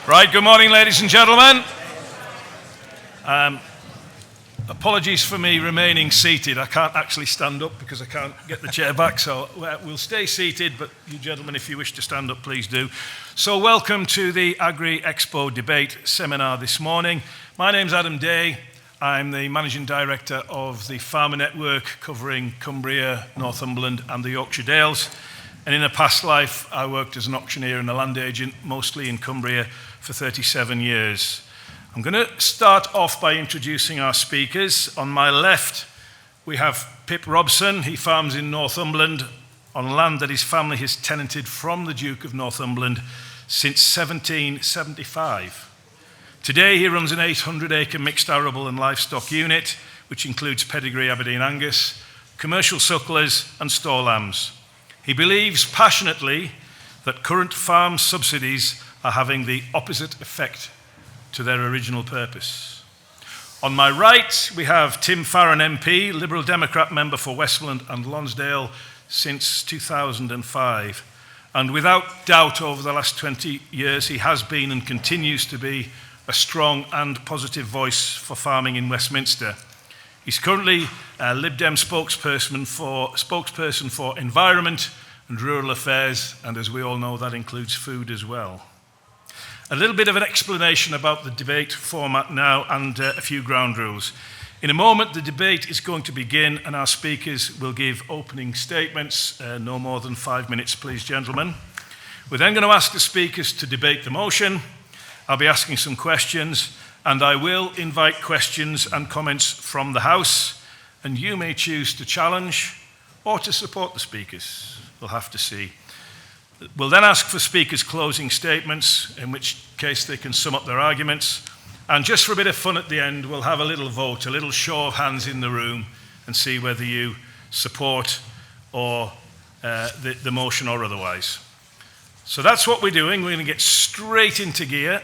Right, good morning, ladies and gentlemen. Apologies for me remaining seated. I can't actually stand up because I can't get the chair back, so we'll stay seated, but you gentlemen, if you wish to stand up, please do. So welcome to the Agri Expo debate seminar this morning. My name's Adam Day. I'm the Managing Director of the Farmer Network covering Cumbria, Northumberland and the Yorkshire Dales. And in a past life, I worked as an auctioneer and a land agent, mostly in Cumbria, for 37 years. I'm going to start off by introducing our speakers. On my left, we have Pip Robson. He farms in Northumberland on land that his family has tenanted from the Duke of Northumberland since 1775. Today, he runs an 800-acre mixed arable and livestock unit, which includes pedigree Aberdeen Angus, commercial sucklers, and store lambs. He believes passionately that current farm subsidies are having the opposite effect to their original purpose. On my right, we have Tim Farron MP, Liberal Democrat member for Westmoreland and Lonsdale since 2005. And without doubt, over the last 20 years, he has been and continues to be a strong and positive voice for farming in Westminster. He's currently a Lib Dem spokesperson for Environment and Rural Affairs, and as we all know, that includes food as well. A little bit of an explanation about the debate format now and a few ground rules. In a moment, the debate is going to begin and our speakers will give opening statements, no more than 5 minutes, please, gentlemen. We're then going to ask the speakers to debate the motion. I'll be asking some questions, and I will invite questions and comments from the House, and you may choose to challenge or to support the speakers. We'll have to see. We'll then ask for speakers' closing statements, in which case they can sum up their arguments. And just for a bit of fun at the end, we'll have a little vote, a little show of hands in the room, and see whether you support or the motion or otherwise. So that's what we're doing. We're going to get straight into gear.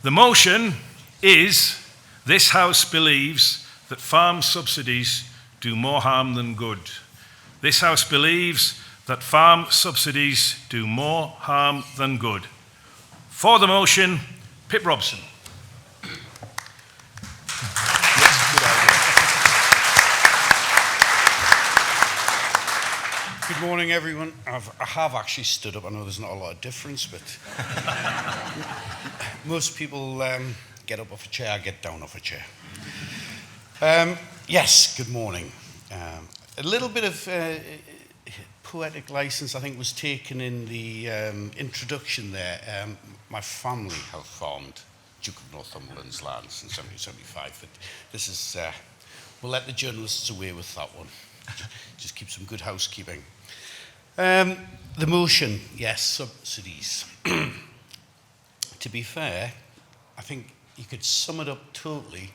The motion is, this House believes that farm subsidies do more harm than good. This House believes that farm subsidies do more harm than good. For the motion, Pip Robson. Good morning, everyone. I have actually stood up. I know there's not a lot of difference, but most people get up off a chair, I get down off a chair. Yes, good morning. A little bit of poetic license, I think, was taken in the introduction there. My family have farmed Duke of Northumberland's land since 1775, but this is, we'll let the journalists away with that one. Just keep some good housekeeping. The motion, yes, subsidies. To be fair, I think you could sum it up totally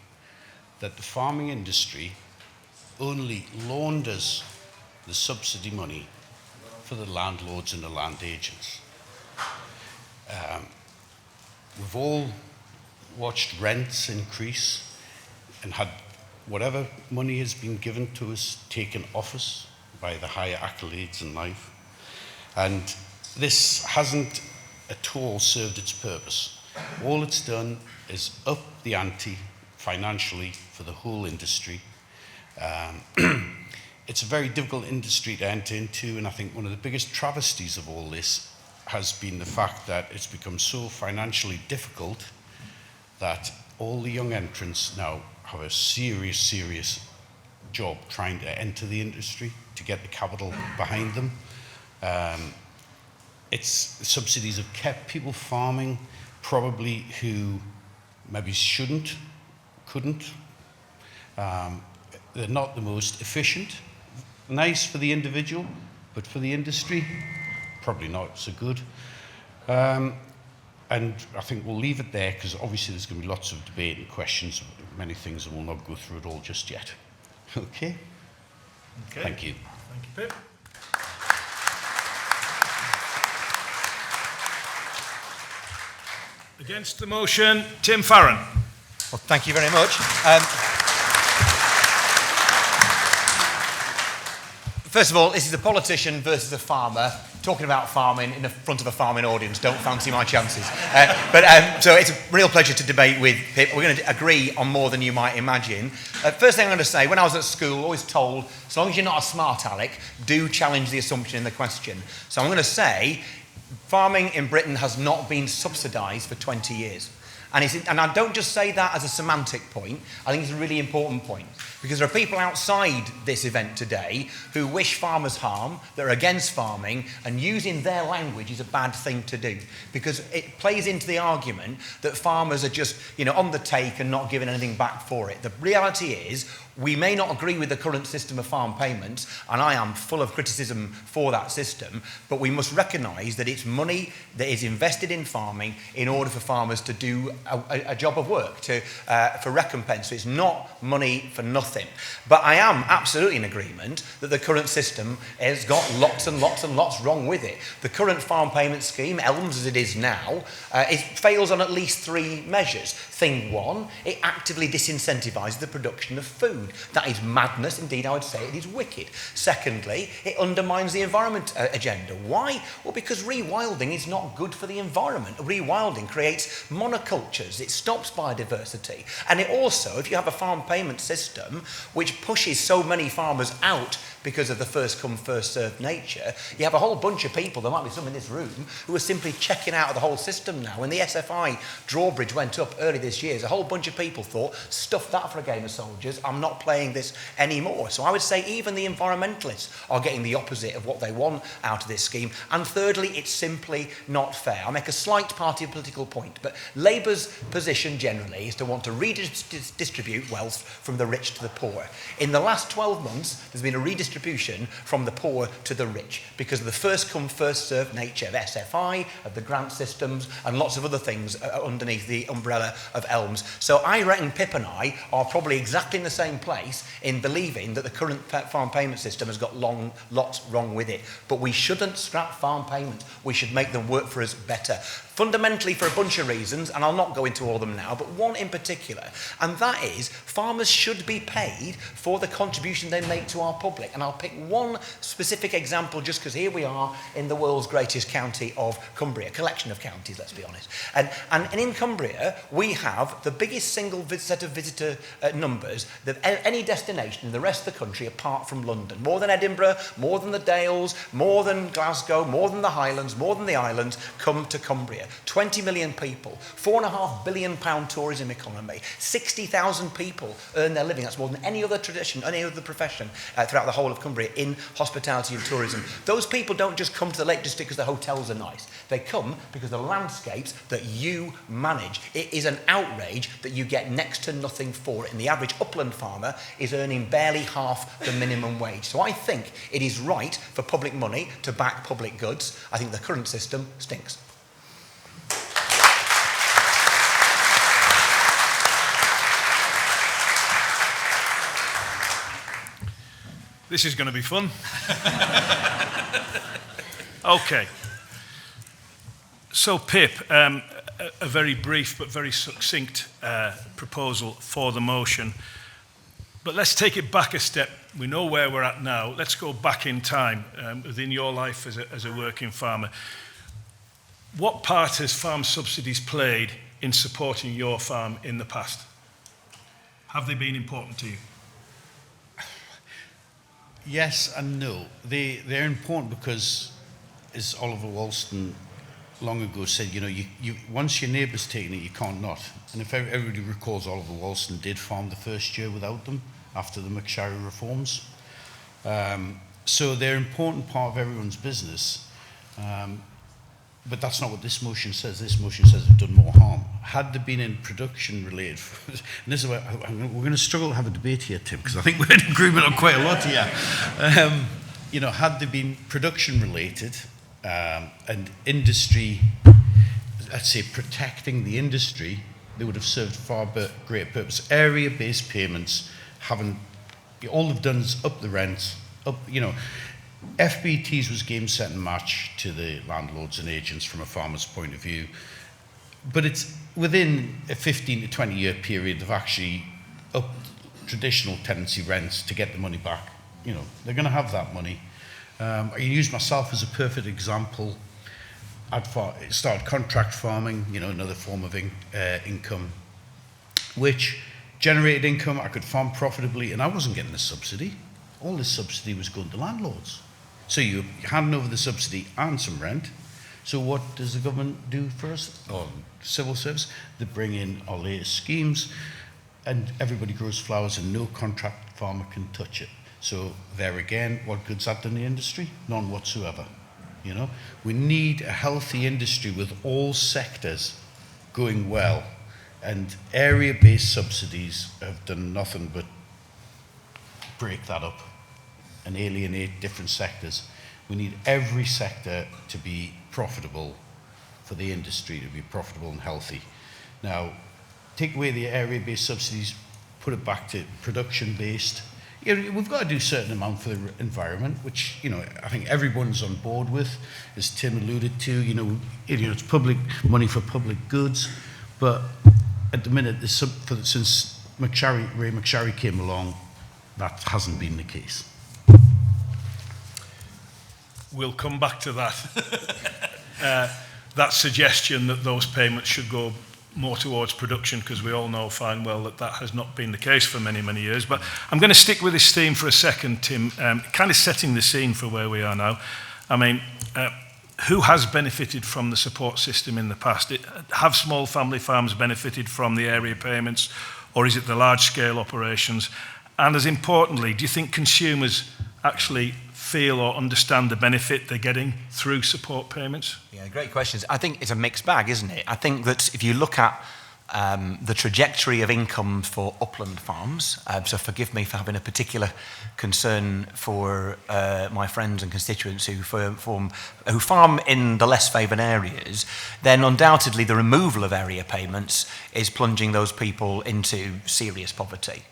that the farming industry only launders the subsidy money for the landlords and the land agents. We've all watched rents increase and had whatever money has been given to us taken off us by the higher accolades in life. And this hasn't at all served its purpose. All it's done is up the ante financially for the whole industry. It's a very difficult industry to enter into, and I think one of the biggest travesties of all this has been the fact that it's become so financially difficult that all the young entrants now have a serious job trying to enter the industry, to get the capital behind them. Subsidies have kept people farming, probably who maybe shouldn't, couldn't. They're not the most efficient. Nice for the individual, but for the industry, probably not so good. And I think we'll leave it there, because obviously there's going to be lots of debate and questions, many things, and we'll not go through it all just yet. Okay? Thank you. Thank you, Pip. Against the motion, Tim Farron. Well, thank you very much. First of all, this is a politician versus a farmer. talking about farming in the front of a farming audience. Don't fancy my chances. So it's a real pleasure to debate with Pip. We're going to agree on more than you might imagine. First thing I'm going to say, when I was at school, always told, as long as you're not a smart aleck, do challenge the assumption in the question. So I'm going to say, farming in Britain has not been subsidised for 20 years. And I don't just say that as a semantic point, I think it's a really important point. Because there are people outside this event today who wish farmers harm, that are against farming, and using their language is a bad thing to do. Because it plays into the argument that farmers are just, on the take and not giving anything back for it. The reality is, we may not agree with the current system of farm payments, and I am full of criticism for that system, but we must recognise that it's money that is invested in farming in order for farmers to do a job of work, for recompense. So it's not money for nothing. But I am absolutely in agreement that the current system has got lots and lots and lots wrong with it. The current farm payment scheme, ELMS as it is now, it fails on at least 3 measures. Thing 1, it actively disincentivises the production of food. That is madness. Indeed, I would say it is wicked. Secondly, it undermines the environment agenda. Why? Well, because rewilding is not good for the environment. Rewilding creates monocultures. It stops biodiversity. And it also, if you have a farm payment system which pushes so many farmers out because of the first come, first served nature, you have a whole bunch of people, there might be some in this room, who are simply checking out of the whole system now. When the SFI drawbridge went up early this year, a whole bunch of people thought, stuff that for a game of soldiers, I'm not playing this anymore. So I would say even the environmentalists are getting the opposite of what they want out of this scheme. And thirdly, it's simply not fair. I'll make a slight party political point, but Labour's position generally is to want to redistribute wealth from the rich to the poor. In the last 12 months, there's been a redistribution from the poor to the rich because of the first come, first served nature of SFI, of the grant systems, and lots of other things underneath the umbrella of ELMS. So I reckon Pip and I are probably exactly in the same place in believing that the current farm payment system has got lots wrong with it. But we shouldn't scrap farm payments. We should make them work for us better. Fundamentally for a bunch of reasons, and I'll not go into all of them now, but one in particular, and that is farmers should be paid for the contribution they make to our public. And I'll pick one specific example just because here we are in the world's greatest county of Cumbria, a collection of counties, let's be honest. And in Cumbria, we have the biggest single set of visitor numbers of any destination in the rest of the country apart from London. More than Edinburgh, more than the Dales, more than Glasgow, more than the Highlands, more than the islands come to Cumbria. 20 million people, £4.5 billion tourism economy, 60,000 people earn their living. That's more than any other tradition, any other profession throughout the whole of Cumbria in hospitality and tourism. Those people don't just come to the Lake District because the hotels are nice. They come because the landscapes that you manage. It is an outrage that you get next to nothing for it. And the average upland farmer is earning barely half the minimum wage. So I think it is right for public money to back public goods. I think the current system stinks. This is going to be fun. Okay. So, Pip, a very brief but very succinct proposal for the motion. But let's take it back a step. We know where we're at now. Let's go back in time within your life as a working farmer. What part has farm subsidies played in supporting your farm in the past? Have they been important to you? Yes and no. They're important because, as Oliver Wolston long ago said, you once your neighbour's taken it, you can't not. And if everybody recalls, Oliver Wolston did farm the first year without them after the McSharry reforms. So they're an important part of everyone's business. But that's not what this motion says. This motion says they've done more harm. Had they been in production related, and this is where we're going to struggle to have a debate here, Tim, because I think we're in agreement on quite a lot here. Had they been production related and industry, let's say protecting the industry, they would have served far greater purpose. Area-based payments haven't. All they've done is up the rent, FBTs was game, set and match to the landlords and agents from a farmer's point of view. But it's within a 15 to 20 year period they've actually upped traditional tenancy rents to get the money back. They're going to have that money. I use myself as a perfect example. I started contract farming, another form of income, which generated income. I could farm profitably, and I wasn't getting a subsidy. All this subsidy was going to landlords. So you're handing over the subsidy and some rent. So what does the government do for us, or civil service? They bring in our latest schemes, and everybody grows flowers, and no contract farmer can touch it. So there again, what good's that done the industry? None whatsoever. We need a healthy industry with all sectors going well, and area-based subsidies have done nothing but break that up and alienate different sectors. We need every sector to be profitable, for the industry to be profitable and healthy. Now, take away the area-based subsidies, put it back to production-based. We've got to do a certain amount for the environment, which I think everyone's on board with, as Tim alluded to. It's public money for public goods, but at the minute, since Ray McSharry came along, that hasn't been the case. We'll come back to that. That suggestion that those payments should go more towards production, because we all know fine well that has not been the case for many, many years. But I'm going to stick with this theme for a second, Tim, kind of setting the scene for where we are now. I mean, who has benefited from the support system in the past? Have small family farms benefited from the area payments, or is it the large-scale operations? And as importantly, do you think consumers actually feel or understand the benefit they're getting through support payments? Yeah, great questions. I think it's a mixed bag, isn't it? I think that if you look at the trajectory of income for upland farms, so forgive me for having a particular concern for my friends and constituents who farm in the less favoured areas, then undoubtedly the removal of area payments is plunging those people into serious poverty,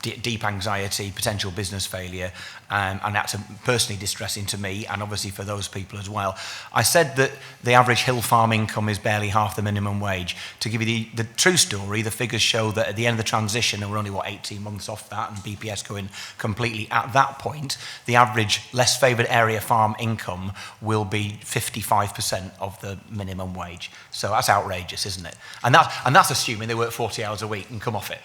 deep anxiety, potential business failure, and that's personally distressing to me, and obviously for those people as well. I said that the average hill farm income is barely half the minimum wage. To give you the true story, the figures show that at the end of the transition, and we're only, 18 months off that, and BPS going completely at that point, the average less favoured area farm income will be 55% of the minimum wage. So that's outrageous, isn't it? And that's assuming they work 40 hours a week and come off it.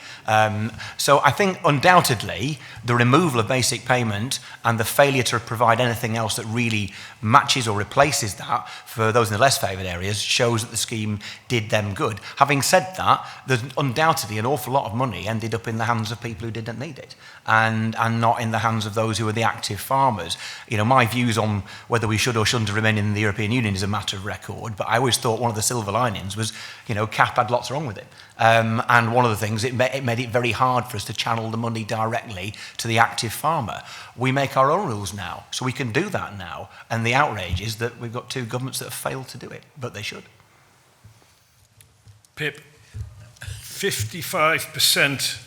So I think undoubtedly the removal of basic payment and the failure to provide anything else that really matches or replaces that for those in the less favoured areas shows that the scheme did them good. Having said that, there's undoubtedly an awful lot of money ended up in the hands of people who didn't need it, and not in the hands of those who are the active farmers. My views on whether we should or shouldn't remain in the European Union is a matter of record, but I always thought one of the silver linings was, CAP had lots wrong with it. And one of the things, it made it very hard for us to channel the money directly to the active farmer. We make our own rules now, so we can do that now. And the outrage is that we've got two governments that have failed to do it, but they should. Pip, 55%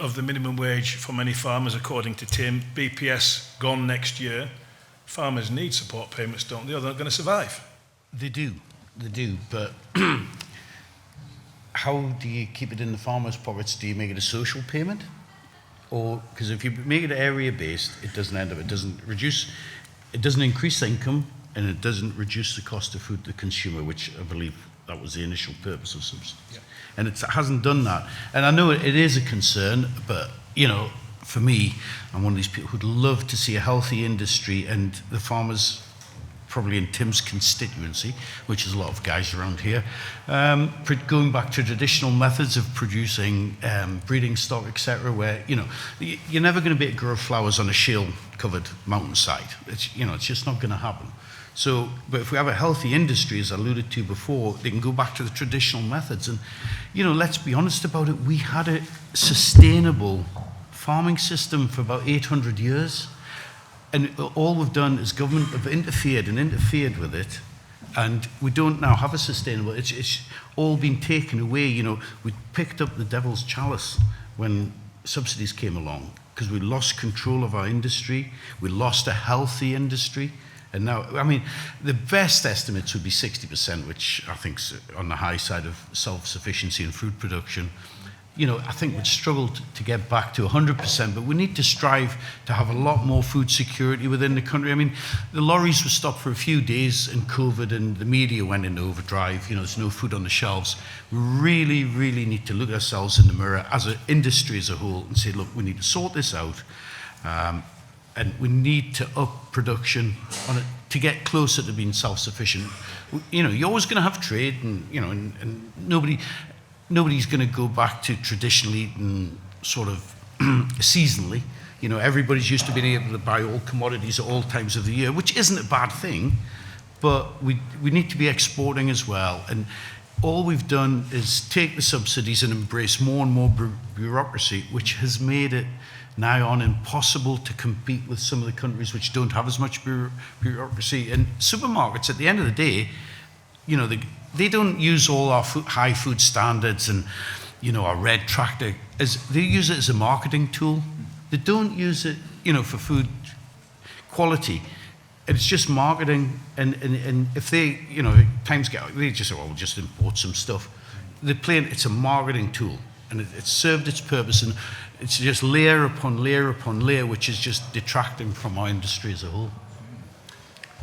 of the minimum wage for many farmers, according to Tim. BPS gone next year. Farmers need support payments, don't they? Or they're not going to survive. They do, but how do you keep it in the farmers' pockets? Do you make it a social payment? Or, because if you make it area-based, it doesn't increase income, and it doesn't reduce the cost of food to the consumer, which I believe that was the initial purpose of subsidies. Yeah. And it hasn't done that. And I know it is a concern, but, for me, I'm one of these people who'd love to see a healthy industry, and the farmers, probably in Tim's constituency, which is a lot of guys around here, going back to traditional methods of producing breeding stock, etc., where, you're never going to be able to grow flowers on a shale-covered mountainside. It's just not going to happen. So, but if we have a healthy industry, as I alluded to before, they can go back to the traditional methods. And, let's be honest about it, we had a sustainable farming system for about 800 years. And all we've done is government have interfered with it. And we don't now have a sustainable, it's all been taken away. We picked up the devil's chalice when subsidies came along, because we lost control of our industry. We lost a healthy industry. And now, the best estimates would be 60%, which I think is on the high side of self-sufficiency in food production. I think we'd struggle to get back to 100%, but we need to strive to have a lot more food security within the country. I mean, the lorries were stopped for a few days in COVID and the media went into overdrive. There's no food on the shelves. We really, really need to look at ourselves in the mirror as an industry as a whole and say, look, we need to sort this out. And we need to up production on it to get closer to being self-sufficient. You're always going to have trade and nobody's going to go back to traditional eating sort of seasonally. Everybody's used to being able to buy all commodities at all times of the year, which isn't a bad thing, but we need to be exporting as well. And all we've done is take the subsidies and embrace more and more bureaucracy, which has made it now on impossible to compete with some of the countries which don't have as much bureaucracy. And supermarkets, at the end of the day, they don't use all our high food standards and, our red tractor. They use it as a marketing tool. They don't use it, for food quality. It's just marketing. And if they, times get, they just say, well, we'll just import some stuff. It's a marketing tool. And it's served its purpose. And it's just layer upon layer upon layer, which is just detracting from our industry as a whole.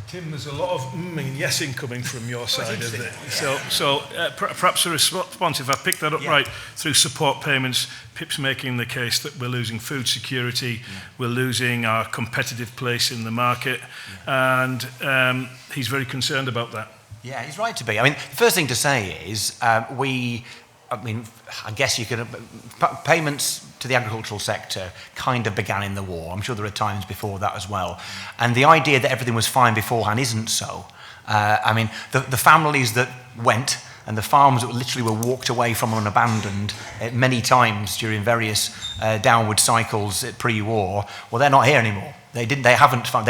Tim, there's a lot of and yesing coming from your side of it. So perhaps a response, if I picked that up right, through support payments, Pip's making the case that we're losing food security, we're losing our competitive place in the market, and he's very concerned about that. Yeah, he's right to be. I mean, the first thing to say is I guess you could. Payments to the agricultural sector kind of began in the war. I'm sure there are times before that as well. And the idea that everything was fine beforehand isn't so. The families that went and the farms that literally were walked away from and abandoned many times during various downward cycles pre-war, well, they're not here anymore. They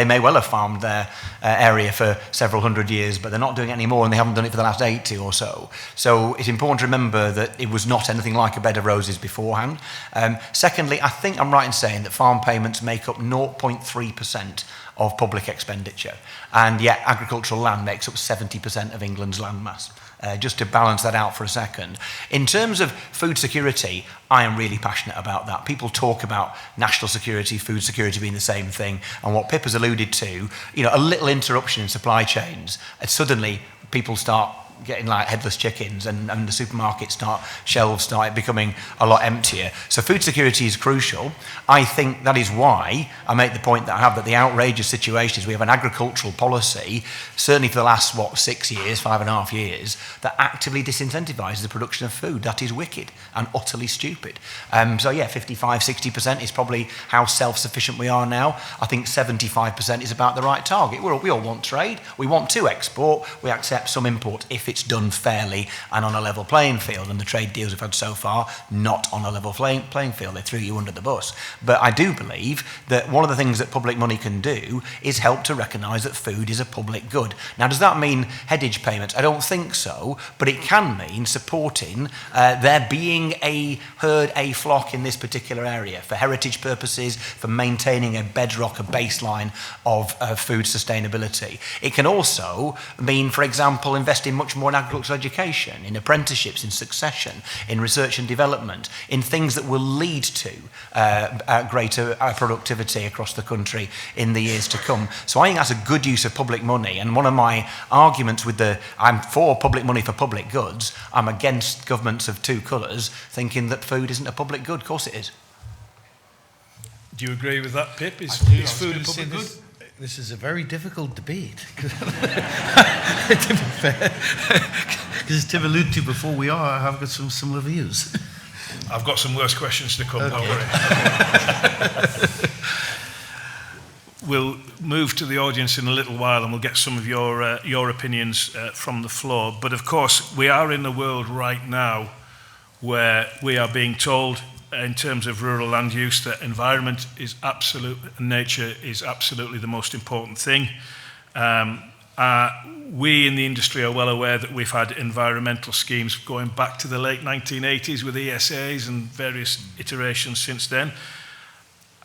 may well have farmed their area for several hundred years, but they're not doing it anymore, and they haven't done it for the last 80 or so. So it's important to remember that it was not anything like a bed of roses beforehand. Secondly, I think I'm right in saying that farm payments make up 0.3% of public expenditure, and yet agricultural land makes up 70% of England's landmass. Just to balance that out for a second. In terms of food security, I am really passionate about that. People talk about national security, food security being the same thing, and what Pip has alluded to, a little interruption in supply chains, and suddenly people start getting like headless chickens and the shelves start becoming a lot emptier. So food security is crucial. I think that is why I make the point that I have, that the outrageous situation is we have an agricultural policy, certainly for the last, 5.5 years, that actively disincentivises the production of food. That is wicked and utterly stupid. 55-60% is probably how self-sufficient we are now. I think 75% is about the right target. We all want trade. We want to export. We accept some import if it's done fairly and on a level playing field, and the trade deals we've had so far, not on a level playing field. They threw you under the bus. But I do believe that one of the things that public money can do is help to recognise that food is a public good. Now, does that mean headage payments? I don't think so, but it can mean supporting there being a herd, a flock in this particular area for heritage purposes, for maintaining a bedrock, a baseline of food sustainability. It can also mean, for example, investing much more in agricultural education, in apprenticeships, in succession, in research and development, in things that will lead to greater productivity across the country in the years to come. So I think that's a good use of public money, and one of my arguments I'm for public money for public goods, I'm against governments of two colours thinking that food isn't a public good. Of course it is. Do you agree with that, Pip? Is food a public good? This is a very difficult debate. Because as Tim alluded to before, I have got some similar views. I've got some worse questions to come. Okay. Don't worry. We'll move to the audience in a little while, and we'll get some of your opinions from the floor. But of course, we are in a world right now where we are being told, in terms of rural land use, that environment is nature is absolutely the most important thing. We in the industry are well aware that we've had environmental schemes going back to the late 1980s with ESAs and various iterations since then.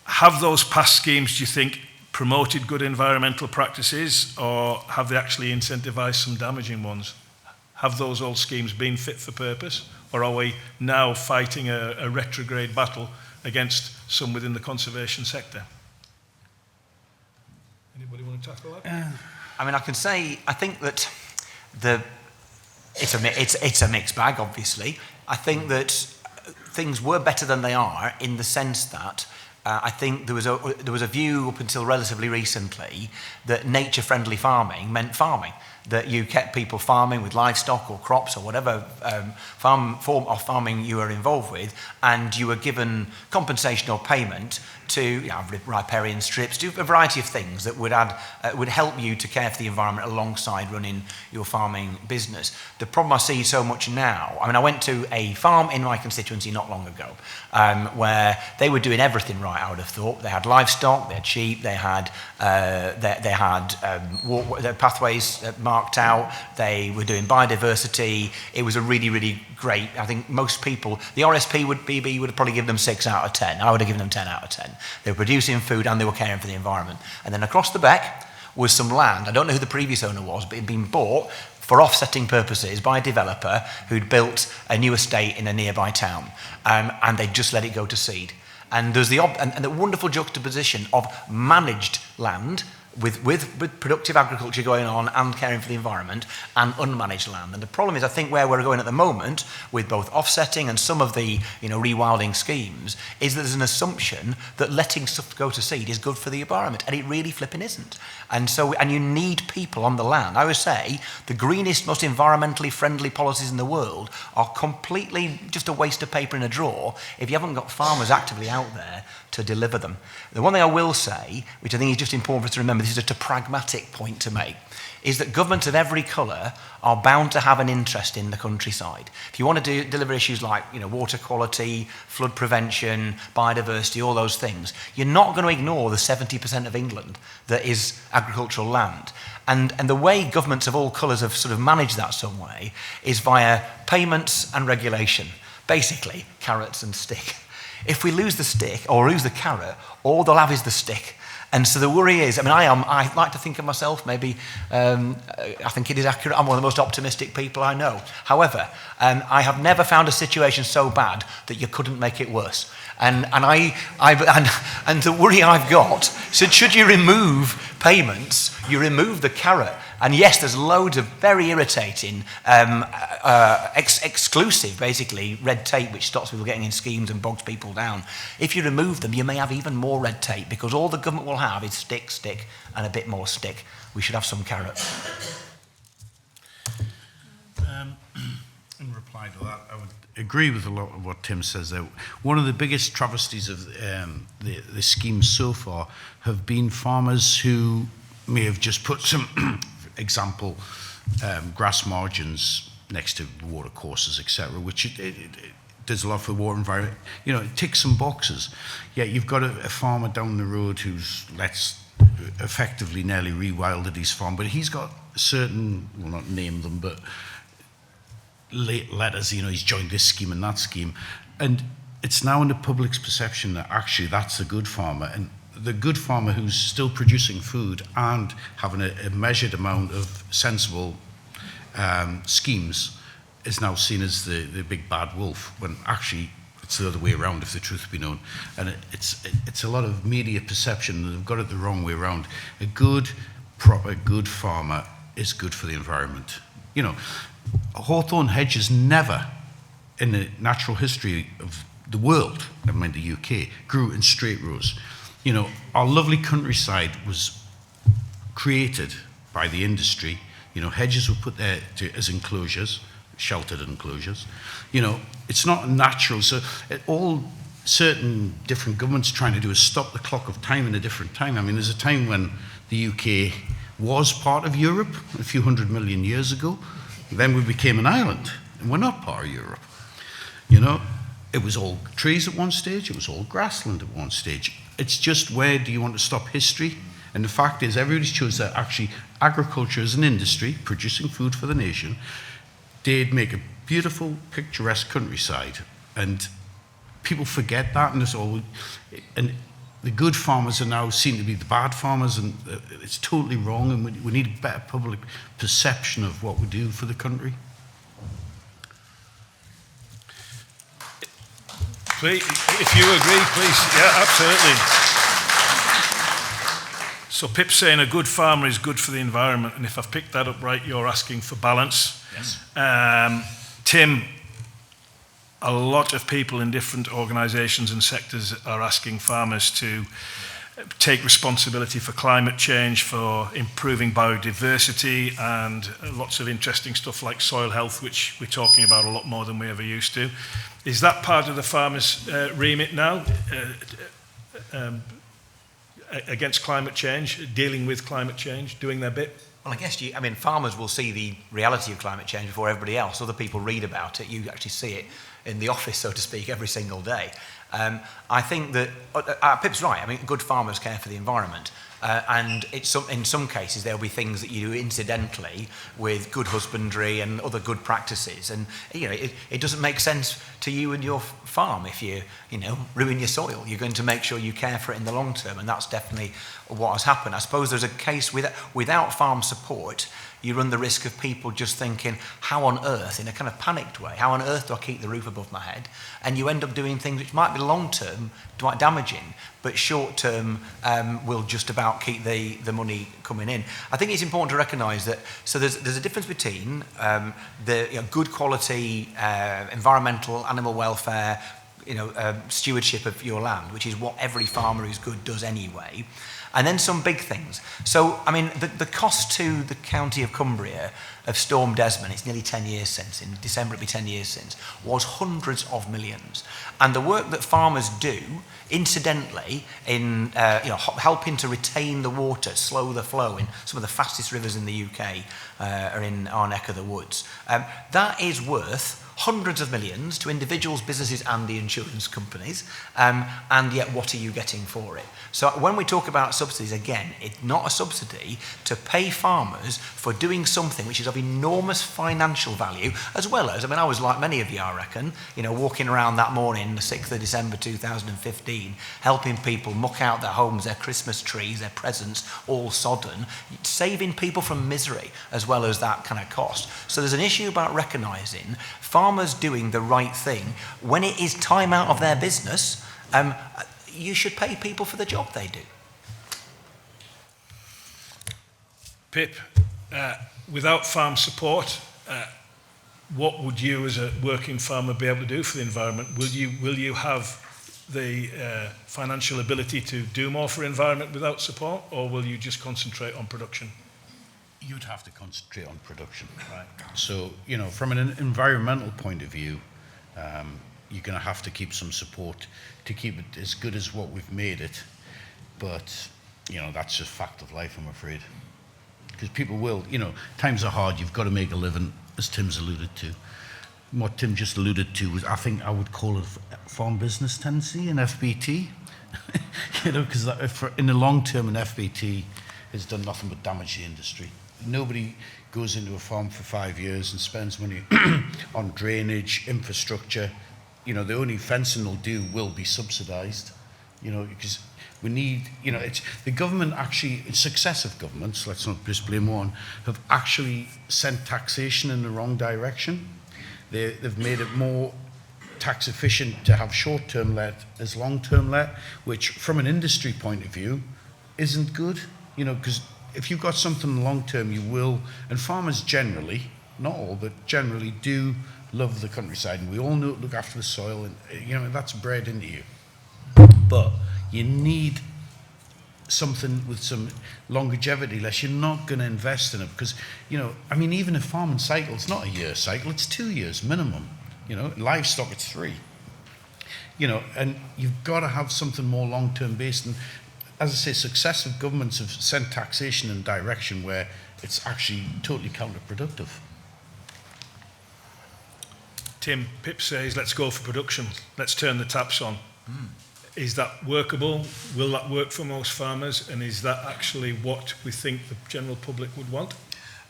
Have those past schemes, do you think, promoted good environmental practices, or have they actually incentivised some damaging ones? Have those old schemes been fit for purpose, or are we now fighting a retrograde battle against some within the conservation sector? Anybody want to tackle that? I mean, I can say, I think that it's a mixed bag, obviously. I think that things were better than they are in the sense that I think there was a view up until relatively recently that nature-friendly farming meant farming, that you kept people farming with livestock or crops or whatever form of farming you were involved with, and you were given compensation or payment to riparian strips, do a variety of things that would help you to care for the environment alongside running your farming business. The problem I see so much now, I mean, I went to a farm in my constituency not long ago where they were doing everything right, I would have thought. They had livestock, they had sheep, they had their pathways marked out, they were doing biodiversity. It was a really, really great, I think most people, the RSP would have probably given them 6 out of 10. I would have given them 10 out of 10. They were producing food and they were caring for the environment. And then across the back was some land. I don't know who the previous owner was, but it had been bought for offsetting purposes by a developer who'd built a new estate in a nearby town. And they just let it go to seed. And there's the wonderful juxtaposition of managed land with productive agriculture going on and caring for the environment, and unmanaged land. And the problem is, I think where we're going at the moment with both offsetting and some of the rewilding schemes is that there's an assumption that letting stuff go to seed is good for the environment, and it really flipping isn't. And you need people on the land. I would say the greenest, most environmentally friendly policies in the world are completely just a waste of paper in a drawer if you haven't got farmers actively out there to deliver them. The one thing I will say, which I think is just important for us to remember, this is just a pragmatic point to make, is that governments of every colour are bound to have an interest in the countryside. If you want to deliver issues like water quality, flood prevention, biodiversity, all those things, you're not going to ignore the 70% of England that is agricultural land. And the way governments of all colours have sort of managed that some way is via payments and regulation. Basically, carrots and stick. If we lose the stick or lose the carrot, all they'll have is the stick. And so the worry is, I like to think of myself, maybe, I think it is accurate, I'm one of the most optimistic people I know. However, I have never found a situation so bad that you couldn't make it worse. And the worry I've got, so should you remove payments, you remove the carrot. And yes, there's loads of very irritating, exclusive, basically, red tape which stops people getting in schemes and bogs people down. If you remove them, you may have even more red tape, because all the government will have is stick, stick, and a bit more stick. We should have some carrot. In reply to that, I would agree with a lot of what Tim says there. One of the biggest travesties of the scheme so far have been farmers who may have just put some example, grass margins next to water courses, etc., which it does a lot for the water environment. It ticks some boxes. Yet you've got a farmer down the road who's effectively nearly rewilded his farm, but he's got certain, we'll not name them, but letters, he's joined this scheme and that scheme. And it's now in the public's perception that actually that's a good farmer. And the good farmer who's still producing food and having a measured amount of sensible schemes is now seen as the big bad wolf, when actually it's the other way around, if the truth be known. And it's a lot of media perception, and they've got it the wrong way around. A good, proper, good farmer is good for the environment. Hawthorn hedges never, in the natural history of the world, never mind the UK, grew in straight rows. Our lovely countryside was created by the industry. Hedges were put there as enclosures, sheltered enclosures. It's not natural. So all certain different governments trying to do is stop the clock of time in a different time. There's a time when the UK was part of Europe a few 100 million years ago. Then we became an island, and we're not part of Europe. It was all trees at one stage, it was all grassland at one stage. It's just, where do you want to stop history? And the fact is, everybody's chosen that actually agriculture as an industry, producing food for the nation, did make a beautiful, picturesque countryside. And people forget that, and the good farmers are now seen to be the bad farmers, and it's totally wrong, and we need a better public perception of what we do for the country. Please, if you agree, please. Yeah, absolutely. So Pip's saying a good farmer is good for the environment, and if I've picked that up right, you're asking for balance. Yes. Tim, a lot of people in different organisations and sectors are asking farmers to take responsibility for climate change, for improving biodiversity, and lots of interesting stuff like soil health, which we're talking about a lot more than we ever used to. Is that part of the farmers' remit now, against climate change, dealing with climate change, doing their bit? Well, I guess farmers will see the reality of climate change before everybody else. Other people read about it. You actually see it in the office, so to speak, every single day. I think that Pip's right. I mean, good farmers care for the environment. And in some cases, there'll be things that you do incidentally with good husbandry and other good practices. And, it doesn't make sense to you and your farm if you ruin your soil. You're going to make sure you care for it in the long term. And that's definitely what has happened. I suppose there's a case without farm support, you run the risk of people just thinking, how on earth, in a kind of panicked way, how on earth do I keep the roof above my head? And you end up doing things which might be long-term, quite damaging, but short-term will just about keep the money coming in. I think it's important to recognise that, so there's a difference between the good quality environmental, animal welfare, stewardship of your land, which is what every farmer who's good does anyway, and then some big things. So, the cost to the county of Cumbria of Storm Desmond, it's nearly 10 years since, in December it'll be 10 years since, was hundreds of millions. And the work that farmers do, incidentally, in helping to retain the water, slow the flow in some of the fastest rivers in the UK are in our neck of the woods, that is worth hundreds of millions to individuals, businesses and the insurance companies, and yet what are you getting for it? So when we talk about subsidies, again, it's not a subsidy to pay farmers for doing something which is of enormous financial value, as well as, I was like many of you, I reckon, walking around that morning, the 6th of December 2015, helping people muck out their homes, their Christmas trees, their presents, all sodden, saving people from misery, as well as that kind of cost. So there's an issue about recognising farmers doing the right thing when it is time out of their business. You should pay people for the job they do. Pip, without farm support, what would you as a working farmer be able to do for the environment? Will you have the financial ability to do more for environment without support, or will you just concentrate on production? You'd have to concentrate on production. Right. So, from an environmental point of view, you're going to have to keep some support to keep it as good as what we've made it. But, that's just fact of life, I'm afraid. Because people will, times are hard, you've got to make a living, as Tim's alluded to. What Tim just alluded to was, I think I would call it farm business tendency, an FBT. Because in the long term, an FBT has done nothing but damage the industry. Nobody goes into a farm for 5 years and spends money on drainage, infrastructure. The only fencing they'll do will be subsidised, because we need, it's the government actually, successive governments, let's not just blame one, have actually sent taxation in the wrong direction. They've made it more tax efficient to have short-term let as long-term let, which from an industry point of view isn't good, because if you've got something long-term, you will, and farmers generally, not all, but generally do love the countryside, and we all know look after the soil, and that's bred into you. But you need something with some longevity, less you're not going to invest in it, because even a farming cycle, it's not a year cycle, it's 2 years minimum. Livestock, it's 3. And you've got to have something more long-term based. And as I say, successive governments have sent taxation in a direction where it's actually totally counterproductive. Tim, Pip says, let's go for production. Let's turn the taps on. Is that workable? Will that work for most farmers? And is that actually what we think the general public would want?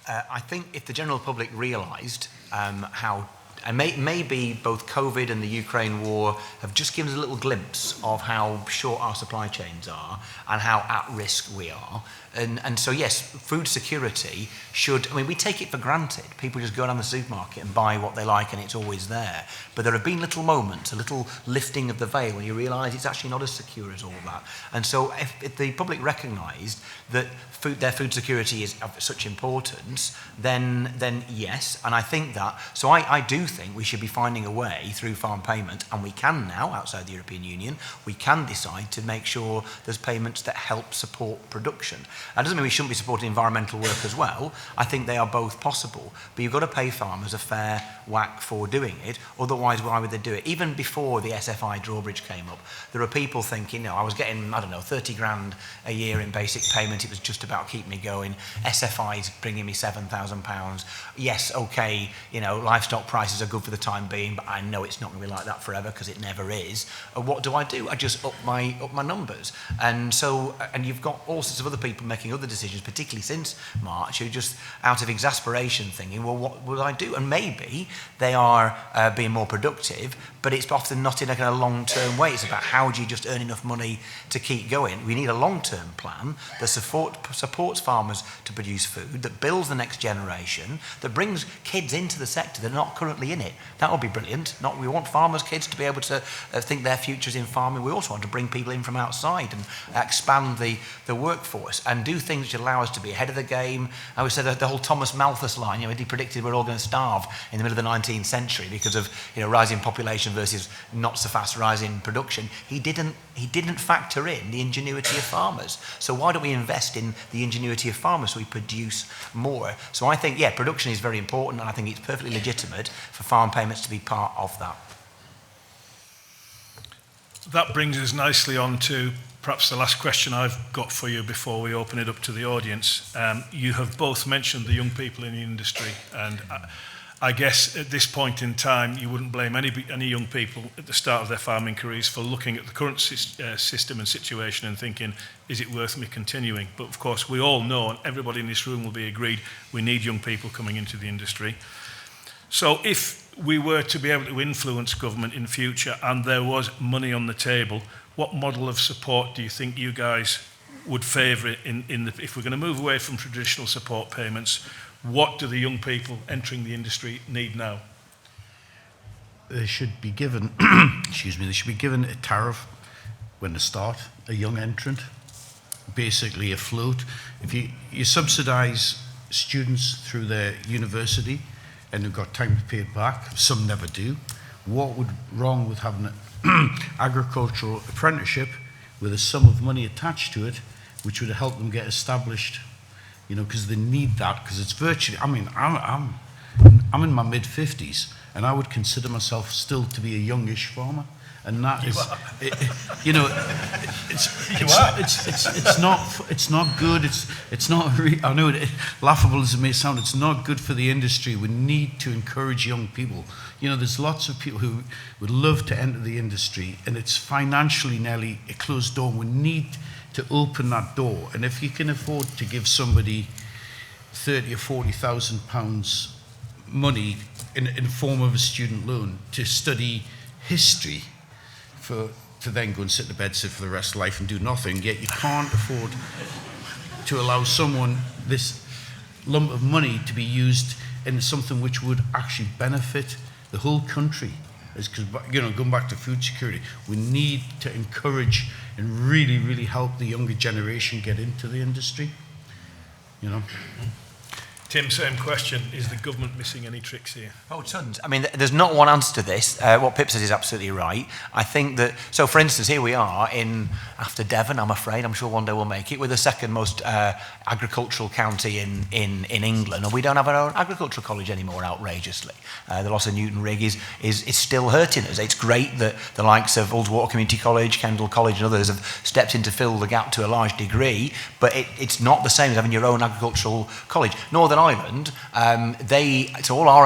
I think if the general public realised how And maybe both COVID and the Ukraine war have just given us a little glimpse of how short our supply chains are and how at risk we are. And so, yes, food security should, I mean, we take it for granted. People just go down the supermarket and buy what they like and it's always there. But there have been little moments, a little lifting of the veil when you realise it's actually not as secure as all that. And so if the public recognised that their food security is of such importance, then yes, and I think that, so I do think we should be finding a way through farm payment, and we can now, outside the European Union, we can decide to make sure there's payments that help support production. That doesn't mean we shouldn't be supporting environmental work as well. I think they are both possible, but you've got to pay farmers a fair whack for doing it, otherwise why would they do it? Even before the SFI drawbridge came up, there are people thinking, I was getting, 30 grand a year in basic payment, it was just about keeping me going. SFI's bringing me £7,000. Yes, okay, livestock prices are good for the time being, but I know it's not going to be like that forever because it never is. What do? I just up my numbers. And so, and you've got all sorts of other people making other decisions, particularly since March, who just out of exasperation thinking, well, what will I do? And maybe they are being more productive, but it's often not in a kind of long-term way. It's about how do you just earn enough money to keep going. We need a long-term plan that supports farmers to produce food, that builds the next generation, that brings kids into the sector that are not currently in it. That would be brilliant. We want farmers' kids to be able to think their future's in farming. We also want to bring people in from outside and expand the workforce and do things which allow us to be ahead of the game. I always said the whole Thomas Malthus line, he predicted we're all going to starve in the middle of the 19th century because of rising population versus not so fast rising production. He didn't factor in the ingenuity of farmers. So why don't we invest in the ingenuity of farmers so we produce more? So I think, production is very important, and I think it's perfectly legitimate for farm payments to be part of that. That brings us nicely on to perhaps the last question I've got for you before we open it up to the audience. You have both mentioned the young people in the industry, and I guess at this point in time you wouldn't blame any young people at the start of their farming careers for looking at the current system and situation and thinking, is it worth me continuing? But of course we all know, and everybody in this room will be agreed, we need young people coming into the industry. So if we were to be able to influence government in future and there was money on the table, what model of support do you think you guys would favour if we're going to move away from traditional support payments? What do the young people entering the industry need now? They should be given, they should be given a tariff when they start, a young entrant, basically a float. If you subsidise students through their university and they've got time to pay it back, some never do, what would wrong with having an agricultural apprenticeship with a sum of money attached to it, which would help them get established, because they need that, because it's virtually, I'm in my mid-50s, and I would consider myself still to be a youngish farmer, and that is, it's not good. It's not. I know laughable as it may sound, it's not good for the industry. We need to encourage young people. There's lots of people who would love to enter the industry, and it's financially nearly a closed door. We need to open that door, and if you can afford to give somebody £30,000 or £40,000 money in form of a student loan to study history, to then go and sit in the bedsit for the rest of life and do nothing, yet you can't afford to allow someone this lump of money to be used in something which would actually benefit the whole country. Because, going back to food security, we need to encourage and really, really help the younger generation get into the industry. Tim, same question. Is the government missing any tricks here? Oh, tons. I mean, there's not one answer to this. What Pip says is absolutely right. I think that, so for instance, here we are after Devon, I'm afraid, I'm sure one day we'll make it, we're the second most agricultural county in England, and we don't have our own agricultural college anymore, outrageously. The loss of Newton Rig is still hurting us. It's great that the likes of Ullswater Community College, Kendal College and others have stepped in to fill the gap to a large degree, but it's not the same as having your own agricultural college. Northern Ireland, so all our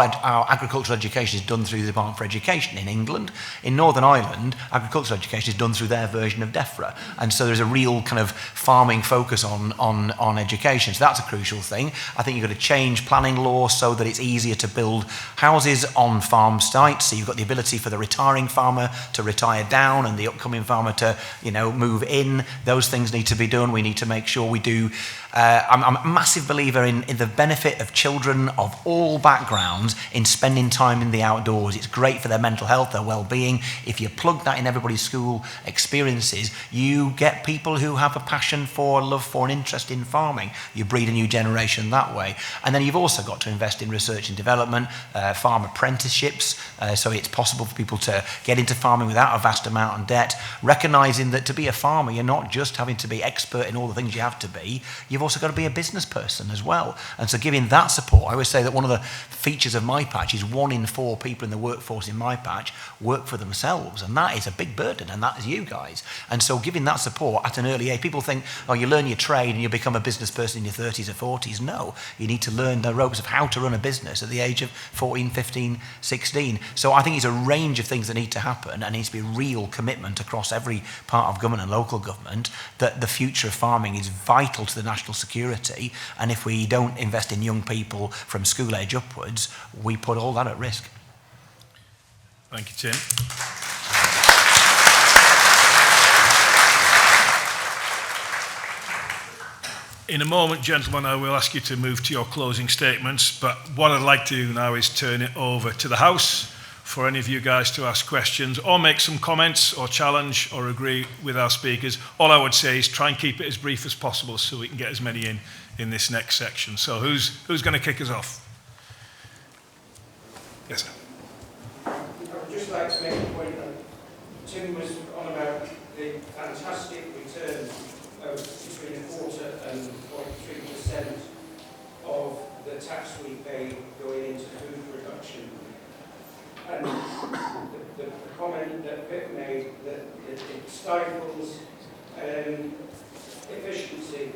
agricultural education is done through the Department for Education in England. In Northern Ireland, agricultural education is done through their version of DEFRA. And so there's a real kind of farming focus on education. So that's a crucial thing. I think you've got to change planning law so that it's easier to build houses on farm sites. So you've got the ability for the retiring farmer to retire down and the upcoming farmer to, move in. Those things need to be done. We need to make sure we do. I'm a massive believer in the benefit of children of all backgrounds in spending time in the outdoors. It's great for their mental health, their well-being. If you plug that in everybody's school experiences, you get people who have a passion for, love for, and interest in farming. You breed a new generation that way. And then you've also got to invest in research and development, farm apprenticeships, so it's possible for people to get into farming without a vast amount of debt, recognising that to be a farmer, you're not just having to be expert in all the things you have to be, you've also got to be a business person as well. And so giving that support, I always say that one of the features of my patch is 1 in 4 people in the workforce in my patch work for themselves, and that is a big burden, and that is you guys. And so giving that support at an early age, people think, oh, you learn your trade and you become a business person in your 30s or 40s. No, you need to learn the ropes of how to run a business at the age of 14, 15, 16. So I think it's a range of things that need to happen, and needs to be real commitment across every part of government and local government that the future of farming is vital to the national security, and if we don't invest in young people from school age upwards, we put all that at risk. Thank you, Tim. In a moment, gentlemen, I will ask you to move to your closing statements, but what I'd like to do now is turn it over to the House for any of you guys to ask questions or make some comments or challenge or agree with our speakers. All I would say is try and keep it as brief as possible so we can get as many in this next section. So who's going to kick us off? Yes, sir. I would just like to make a point that Tim was on about the fantastic return of between 1/4 and 0.3% of the tax we pay going into food production. And the comment that Pip made that it stifles efficiency.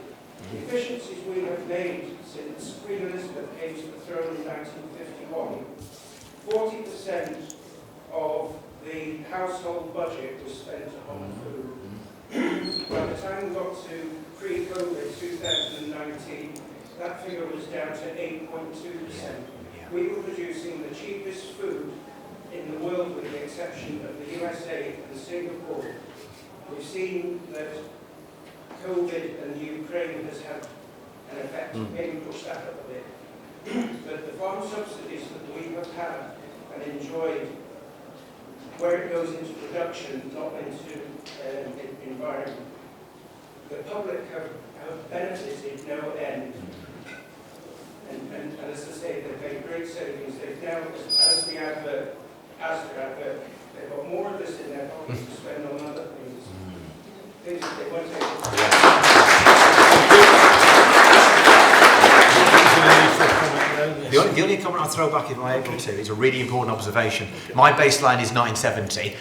The efficiencies we have made since Queen Elizabeth came to the throne in 1951, 40% of the household budget was spent on food. By the time we got to pre-COVID 2019, that figure was down to 8.2%. We were producing the cheapest food in the world with the exception of the USA and Singapore. We've seen that COVID and Ukraine has had an effect, maybe push that up a bit. But the farm subsidies that we have had and enjoyed, where it goes into production, not into environment, the public have benefited no end. And as I say, they've made great savings. They've now, as the advert, they've got more of this in their pockets to spend on other things. Things that they won't take. The only comment I'll throw back, if I'm able to, is a really important observation. My baseline is 1970,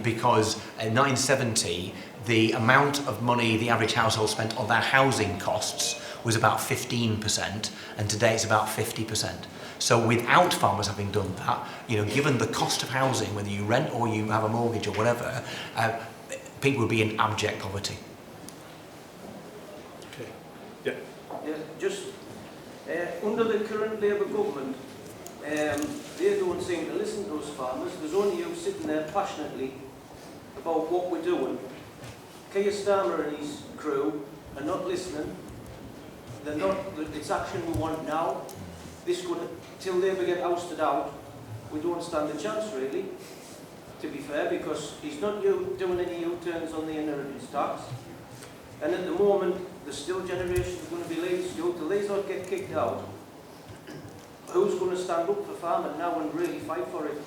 because in 1970, the amount of money the average household spent on their housing costs was about 15%, and today it's about 50%. So without farmers having done that, given the cost of housing, whether you rent or you have a mortgage or whatever, people would be in abject poverty. Okay. Yeah. Just under the current Labour government, they don't seem to listen to those farmers. There's only you sitting there passionately about what we're doing. Keir Starmer and his crew are not listening. They're not. It's action we want now. This could, till Labour get ousted out, we don't stand a chance really, to be fair, because he's not doing any U-turns on the inheritance tax. And at the moment, there's still generations going to be leaving school. Till these lot get kicked out, who's going to stand up for farming now and really fight for it?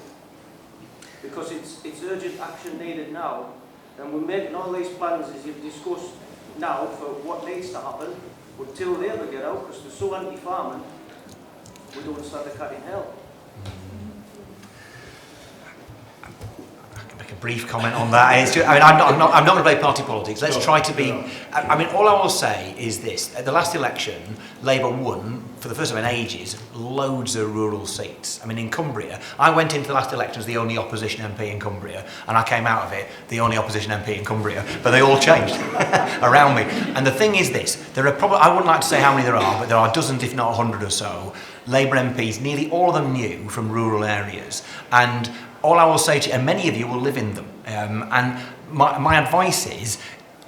Because it's urgent action needed now. And we're making all these plans, as you've discussed now, for what needs to happen, but till they ever get out, because they're so anti-farming, we don't stand a cat in hell. I can make a brief comment on that. It's just, I mean, I'm not going to play party politics. Let's try to be. I mean, all I will say is this: at the last election, Labour won for the first time in ages loads of rural seats. I mean, in Cumbria, I went into the last election as the only opposition MP in Cumbria, and I came out of it the only opposition MP in Cumbria. But they all changed around me. And the thing is this: there are probably, I wouldn't like to say how many there are, but there are dozens, if not 100 or so, Labour MPs, nearly all of them new from rural areas. And all I will say to you, and many of you will live in them, and my advice is,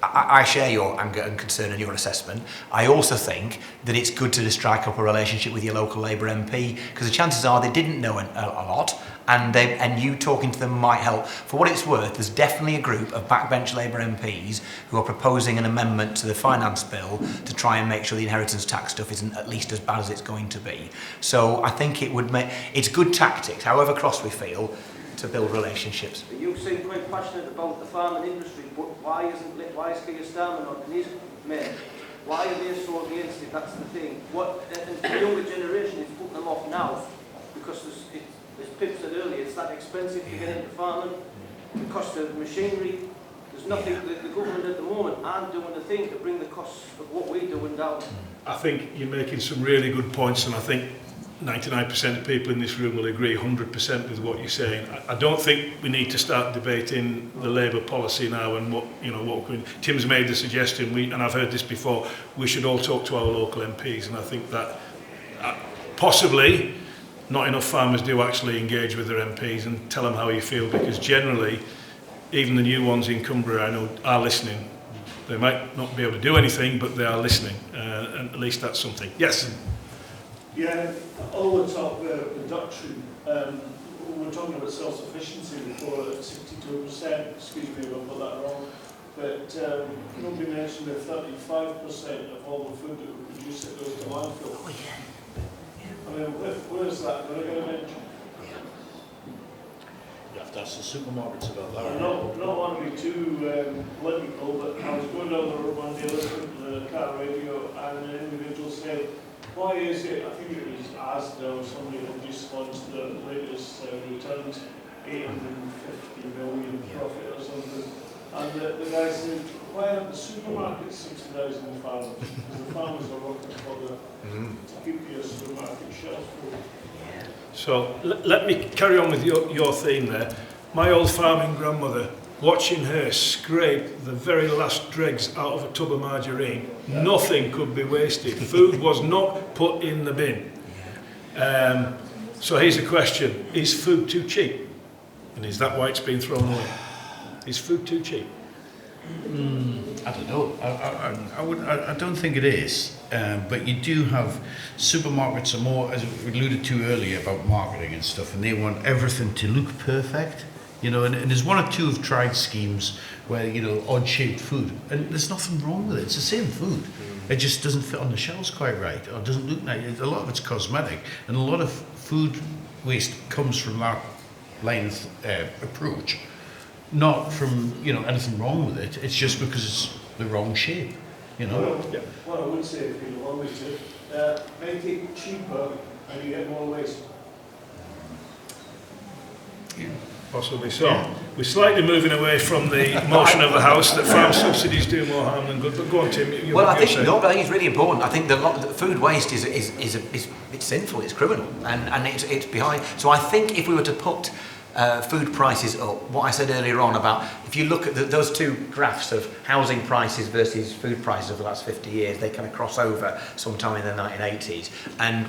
I share your anger and concern and your assessment. I also think that it's good to strike up a relationship with your local Labour MP, because the chances are they didn't know a lot, and you talking to them might help. For what it's worth, there's definitely a group of backbench Labour MPs who are proposing an amendment to the finance bill to try and make sure the inheritance tax stuff isn't at least as bad as it's going to be. So I think it's good tactics, however cross we feel, to build relationships. You seem quite passionate about the farming industry, but why is Keir Starmer not in his men? Why are they so against it? That's the thing. And the younger generation is putting them off now, because as Pip said earlier, it's that expensive to get into farming, the cost of machinery. There's nothing that the government at the moment aren't doing a thing to bring the costs of what we're doing down. I think you're making some really good points, and I think 99% of people in this room will agree 100% with what you're saying. I don't think we need to start debating the Labour policy now and what Tim's made the suggestion, and I've heard this before, we should all talk to our local MPs, and I think that possibly not enough farmers do actually engage with their MPs and tell them how you feel, because generally, even the new ones in Cumbria, I know, are listening. They might not be able to do anything, but they are listening, and at least that's something. Yes? Yeah, all the talk about production, we were talking about self-sufficiency before at 62%, excuse me if I put that wrong, but nobody mentioned that 35% of all the food that we produce that goes to landfill. Oh, yeah. I mean, where is that going to mention? You have to ask the supermarkets about that. I don't want to be too political, but I was going down the road one day listening to the car radio, and an individual said, why is it, I think it was Asda or somebody that just launched the latest returns, 850 million profit or something, and the guy said, why aren't the supermarkets subsidising the farmers? Because the farmers are working for to keep your supermarket shelf full. So let me carry on with your theme there. My old farming grandmother, watching her scrape the very last dregs out of a tub of margarine, nothing could be wasted. Food was not put in the bin. So here's a question. Is food too cheap? And is that why it's been thrown away? Is food too cheap? I don't know. I don't think it is. But you do have supermarkets are more, as we alluded to earlier about marketing and stuff, and they want everything to look perfect. You know, and there's one or two have tried schemes where, you know, odd-shaped food, and there's nothing wrong with it. It's the same food. It just doesn't fit on the shelves quite right, or doesn't look nice. A lot of it's cosmetic, and a lot of food waste comes from that line of approach, not from, you know, anything wrong with it. It's just because it's the wrong shape, you know. What I would say, if you allow me to, make it cheaper and you get more waste. Possibly so. Yeah. We're slightly moving away from the motion of the House that farm subsidies do more harm than good. But go on, Tim. Well, I think it's really important. I think the food waste is it's sinful, it's criminal, and it's behind. So I think if we were to put food prices up, what I said earlier on about, if you look at those two graphs of housing prices versus food prices over the last 50 years, they kind of cross over sometime in the 1980s. And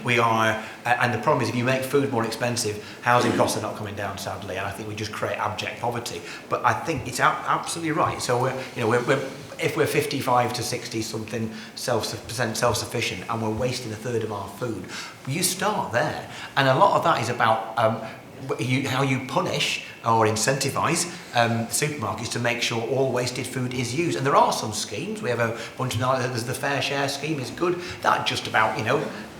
and the problem is, if you make food more expensive, housing costs are not coming down, sadly, and I think we just create abject poverty. But I think it's absolutely right. So if we're 55 to 60 something self-sufficient and we're wasting a third of our food, you start there. And a lot of that is about how you punish or incentivise supermarkets to make sure all wasted food is used. And there are some schemes. We have a bunch of, there's the fair share scheme is good. That just about,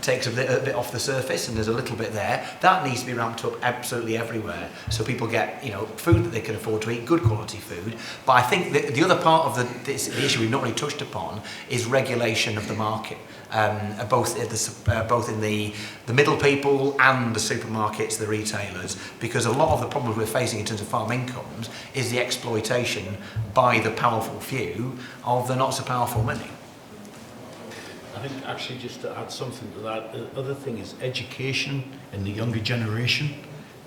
takes a bit off the surface, and there's a little bit there. That needs to be ramped up absolutely everywhere, so people get food that they can afford to eat, good quality food. But I think the other part of the issue we've not really touched upon is regulation of the market, both in the middle people and the supermarkets, the retailers, because a lot of the problems we're facing in terms of farm incomes is the exploitation by the powerful few of the not so powerful many. I think actually just to add something to that, the other thing is education in the younger generation,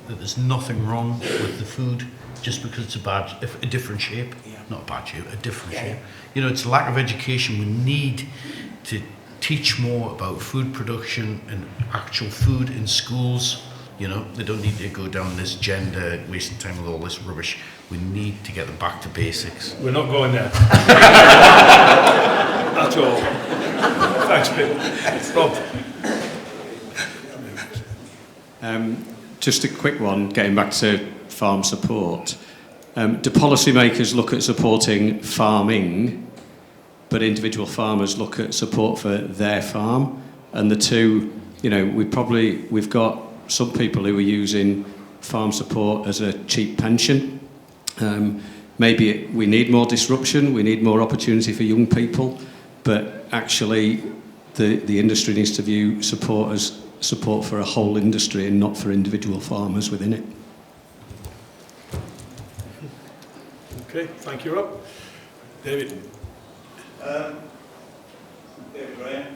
that there's nothing wrong with the food just because it's a different shape, not a bad shape, a different shape. It's lack of education. We need to teach more about food production and actual food in schools. They don't need to go down this gender, wasting time with all this rubbish. We need to get them back to basics. We're not going there. At all. Thanks, Pip. Rob. Just a quick one, getting back to farm support. Do policymakers look at supporting farming, but individual farmers look at support for their farm? And the two, we've got some people who are using farm support as a cheap pension. Maybe we need more disruption, we need more opportunity for young people, but actually the industry needs to view support as support for a whole industry and not for individual farmers within it. Okay, thank you, Rob. David. David Graham.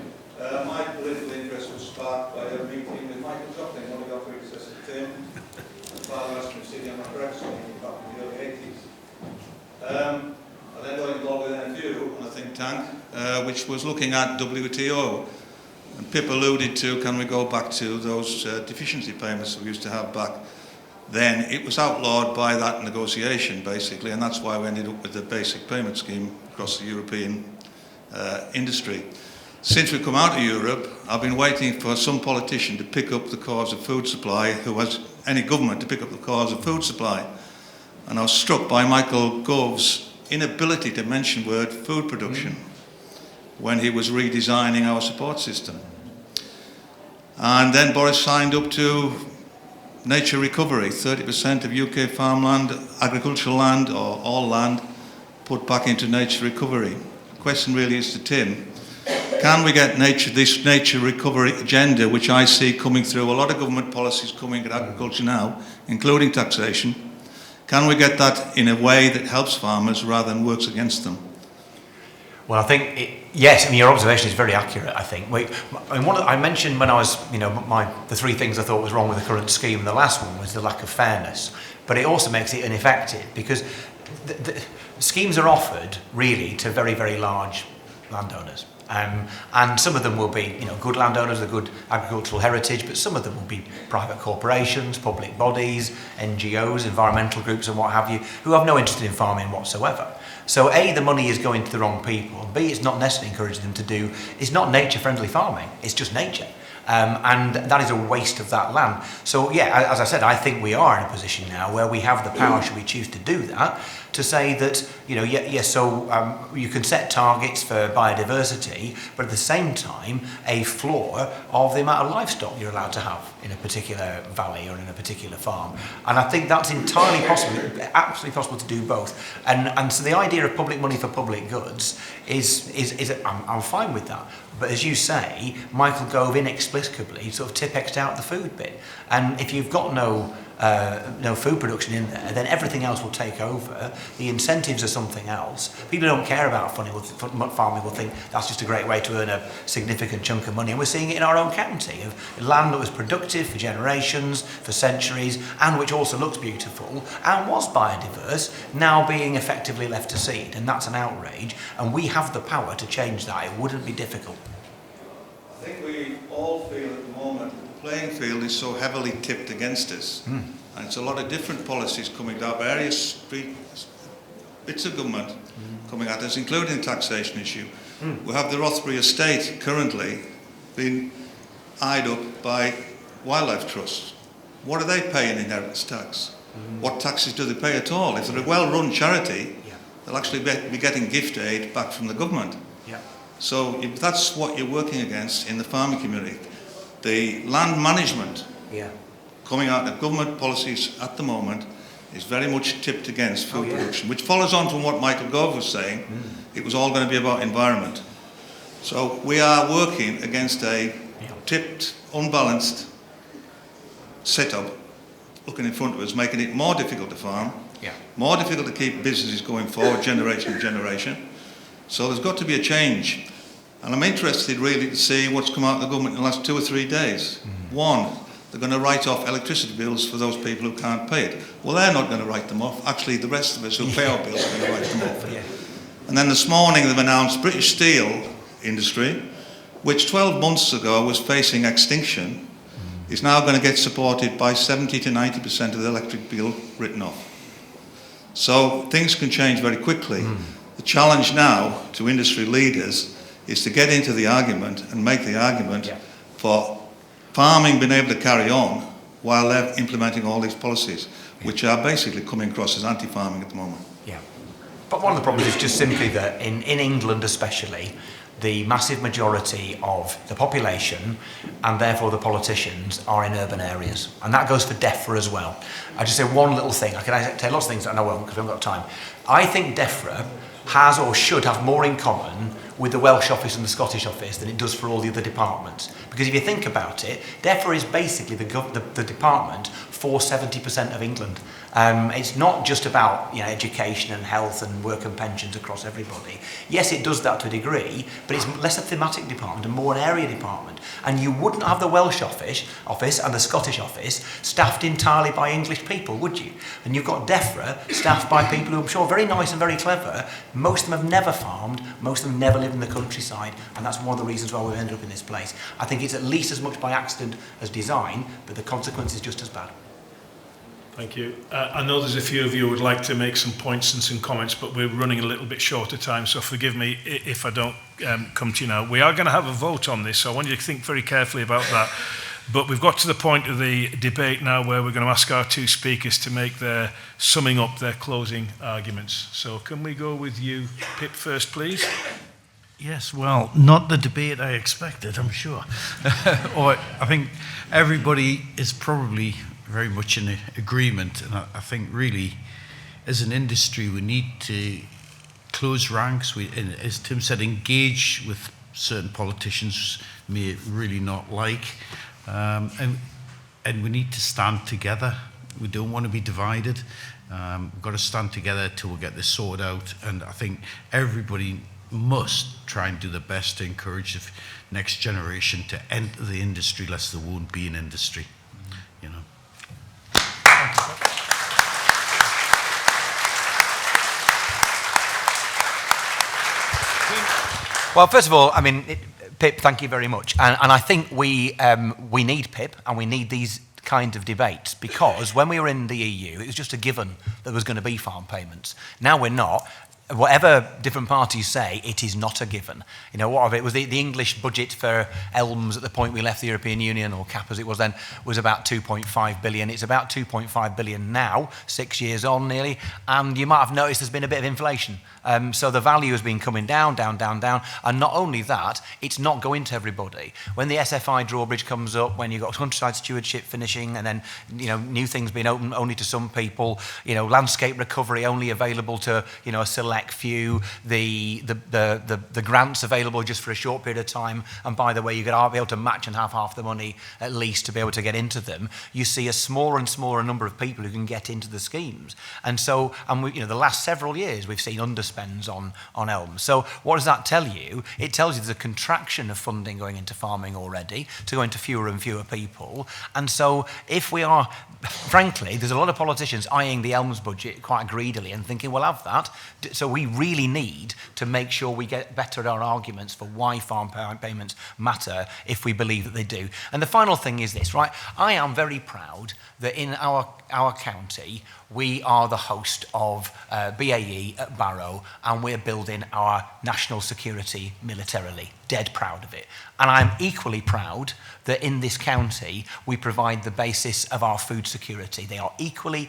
My political interest was sparked by a meeting with Michael Joplin, one of your predecessors, Tim, and Father Western City on my Brexit back in the early 80s. I then got involved with NFU on a think tank, which was looking at WTO. And Pip alluded to, can we go back to those deficiency payments we used to have back then? It was outlawed by that negotiation, basically, and that's why we ended up with the basic payment scheme across the European industry. Since we've come out of Europe, I've been waiting for some politician to pick up the cause of food supply, who has any government to pick up the cause of food supply. And I was struck by Michael Gove's inability to mention word food production when he was redesigning our support system. And then Boris signed up to nature recovery, 30% of UK farmland, agricultural land, or all land, put back into nature recovery. The question really is to Tim, can we get this nature recovery agenda, which I see coming through a lot of government policies coming at agriculture now, including taxation, can we get that in a way that helps farmers rather than works against them? Well, I think, yes, your observation is very accurate, I think. I mentioned when I was, the three things I thought was wrong with the current scheme, and the last one was the lack of fairness. But it also makes it ineffective, because the schemes are offered, really, to very, very large landowners. And some of them will be, good landowners, a good agricultural heritage, but some of them will be private corporations, public bodies, NGOs, environmental groups and what have you, who have no interest in farming whatsoever. So A, the money is going to the wrong people, and B, it's not necessarily encouraging them to do, it's not nature-friendly farming, it's just nature. And that is a waste of that land. So yeah, as I said, I think we are in a position now where we have the power, should we choose to do that, to say that, you can set targets for biodiversity, but at the same time, a floor of the amount of livestock you're allowed to have in a particular valley or in a particular farm. And I think that's entirely possible, absolutely possible to do both. And so the idea of public money for public goods is I'm fine with that. But as you say, Michael Gove inexplicably sort of Tipexed out the food bit. And if you've got no food production in there, then everything else will take over. The incentives are something else. People who don't care about farming will think that's just a great way to earn a significant chunk of money. And we're seeing it in our own county, of land that was productive for generations, for centuries, and which also looks beautiful and was biodiverse, now being effectively left to seed. And that's an outrage. And we have the power to change that. It wouldn't be difficult. I think we all feel at the moment that the playing field is so heavily tipped against us. And it's a lot of different policies coming down, various bits of government coming at us, including the taxation issue. We have the Rothbury estate currently being eyed up by wildlife trusts. What are they paying inheritance tax? What taxes do they pay at all? If they're a well-run charity, they'll actually be getting gift aid back from the government. So if that's what you're working against in the farming community, The land management Yeah. coming out of government policies at the moment is very much tipped against food production, which follows on from what Michael Gove was saying. It was all going to be about environment. So we are working against a tipped, unbalanced setup, looking in front of us, making it more difficult to farm, more difficult to keep businesses going forward generation to generation. So there's got to be a change. And I'm interested really to see what's come out of the government in the last 2 or 3 days. One, they're going to write off electricity bills for those people who can't pay it. Well, they're not going to write them off. Actually, the rest of us who pay our bills are going to write them off. And then this morning they've announced British steel industry, which 12 months ago was facing extinction, is now going to get supported by 70 to 90% of the electric bill written off. So things can change very quickly. The challenge now to industry leaders is to get into the argument and make the argument for farming being able to carry on while they're implementing all these policies, which are basically coming across as anti-farming at the moment. Yeah. But one of the problems is just simply that in England especially, the massive majority of the population and therefore the politicians are in urban areas. And that goes for DEFRA as well. I just say one little thing. I can tell lots of things and I won't because we haven't got time. I think DEFRA has or should have more in common with the Welsh office and the Scottish office than it does for all the other departments. Because if you think about it, DEFRA is basically the department for 70% of England. It's not just about education and health and work and pensions across everybody. Yes, it does that to a degree, but it's less a thematic department and more an area department. And you wouldn't have the Welsh office and the Scottish office staffed entirely by English people, would you? And you've got DEFRA staffed by people who I'm sure are very nice and very clever. Most of them have never farmed, most of them never lived in the countryside, and that's one of the reasons why we've ended up in this place. I think it's at least as much by accident as design, but the consequence is just as bad. Thank you. I know there's a few of you who would like to make some points and some comments, but we're running a little bit short of time, so forgive me if I don't come to you now. We are going to have a vote on this, so I want you to think very carefully about that. But we've got to the point of the debate now where we're going to ask our two speakers to make their summing up their closing arguments. So can we go with you, Pip, first, please? Yes, well, not the debate I expected, I'm sure. Or I think everybody is probably very much in agreement, and I think really as an industry we need to close ranks. And as Tim said, engage with certain politicians may really not like, and we need to stand together. We don't want to be divided. We've got to stand together till we get this sorted out, and I think everybody must try and do the best to encourage the next generation to enter the industry, lest there won't be an industry. Well, first of all, I mean, Pip, thank you very much. And I think we need Pip and we need these kind of debates because when we were in the EU, it was just a given that there was going to be farm payments. Now we're not. Whatever different parties say, it is not a given. What of it was the English budget for ELMS at the point we left the European Union, or CAP as it was then, was about 2.5 billion. It's about 2.5 billion now, 6 years on nearly, and you might have noticed there's been a bit of inflation. So the value has been coming down, down, down, down, and not only that, it's not going to everybody. When the SFI drawbridge comes up, when you've got countryside stewardship finishing, and then new things being open only to some people, landscape recovery only available to a select few, the grants available just for a short period of time, and by the way, you're going to be able to match and have half the money at least to be able to get into them. You see a smaller and smaller number of people who can get into the schemes, and so the last several years we've seen underspends on ELMS. So what does that tell you? It tells you there's a contraction of funding going into farming already, to go into fewer and fewer people, and so if we are, frankly, there's a lot of politicians eyeing the ELMS budget quite greedily and thinking we'll have that. So we really need to make sure we get better at our arguments for why farm payments matter if we believe that they do. And the final thing is this, right? I am very proud that in our county, we are the host of BAE at Barrow, and we're building our national security militarily. Dead proud of it. And I'm equally proud that in this county, we provide the basis of our food security. They are equally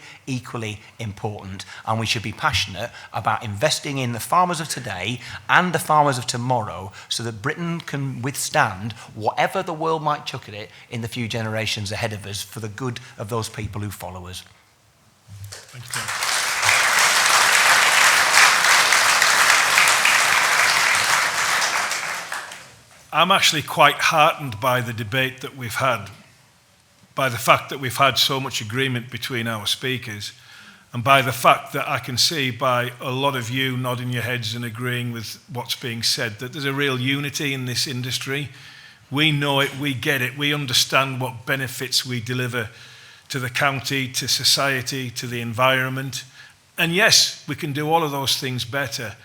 important, and we should be passionate about investing investing in the farmers of today and the farmers of tomorrow so that Britain can withstand whatever the world might chuck at it in the few generations ahead of us for the good of those people who follow us. Thank you, Tim. I'm actually quite heartened by the debate that we've had, by the fact that we've had so much agreement between our speakers, and by the fact that I can see by a lot of you nodding your heads and agreeing with what's being said, that there's a real unity in this industry. We know it, we get it, we understand what benefits we deliver to the county, to society, to the environment. And yes, we can do all of those things better.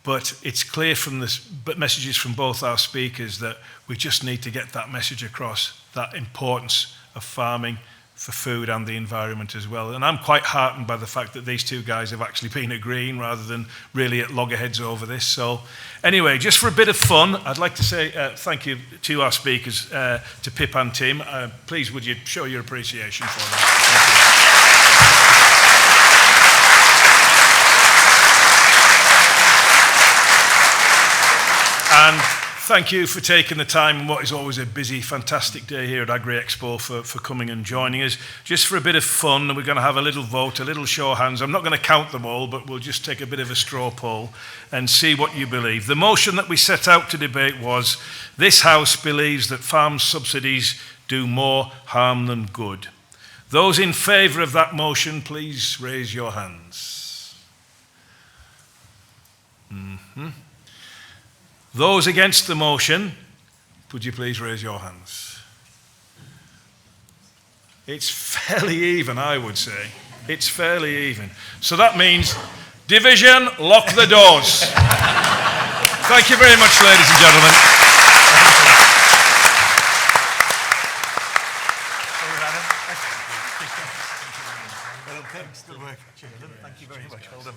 But it's clear from the messages from both our speakers that we just need to get that message across, that importance of farming for food and the environment as well. And I'm quite heartened by the fact that these two guys have actually been agreeing rather than really at loggerheads over this. So anyway, just for a bit of fun, I'd like to say thank you to our speakers, to Pip and Tim. Please would you show your appreciation for them. Thank you. And thank you for taking the time in what is always a busy, fantastic day here at Agri Expo for coming and joining us. Just for a bit of fun, we're going to have a little vote, a little show of hands. I'm not going to count them all, but we'll just take a bit of a straw poll and see what you believe. The motion that we set out to debate was, this House believes that farm subsidies do more harm than good. Those in favour of that motion, please raise your hands. Those against the motion, would you please raise your hands? It's fairly even, I would say. It's fairly even. So that means division, lock the doors. Thank you very much, ladies and gentlemen. Good work. Thank you very much. Well done.